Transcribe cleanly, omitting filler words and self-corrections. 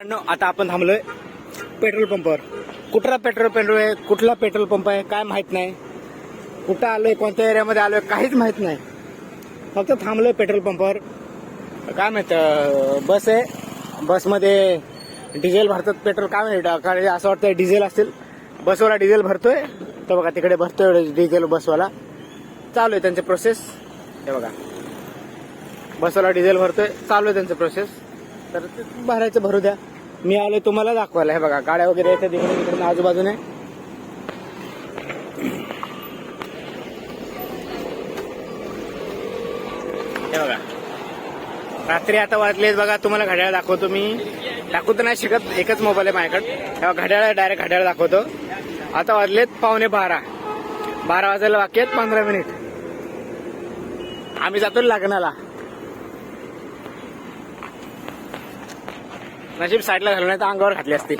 आता आपण थांबलोय पेट्रोल पंपावर. कुठला पेट्रोल पंप आहे काय माहित नाही. कुठं आलोय, कोणत्या एरियामध्ये आलोय काहीच माहित नाही. फक्त थांबलोय पेट्रोल पंपावर. काय माहित बस आहे, बसमध्ये डिझेल भरतात, पेट्रोल काय माहिती असं वाटतं डिझेल असतील. बसवाला डिझेल भरतोय तर बघा तिकडे भरतोय डिझेल बसवाला. चालू आहे त्यांची प्रोसेस. हे बघा बसवाला डिझेल भरतोय, चालू आहे त्यांचं प्रोसेस. तर भरायचं भरू द्या. मी आलोय तुम्हाला दाखवायला. हे बघा गाड्या वगैरे येतात तिकडे आजूबाजूने. हे बघा रात्री आता वाजलेत बघा. तुम्हाला घड्याळ दाखवतो मी. दाखवतो नाही शिकत, एकच मोबाईल आहे माझ्याकडे. तेव्हा घड्याळ डायरेक्ट घड्याळ दाखवतो. आता वाजलेत 11:15. 12 वाजायला बाकी आहेत 15 मिनिट. आम्ही जातो लग्नाला. नशीब साईडला घालून नाही तर अंगावर घातली असती.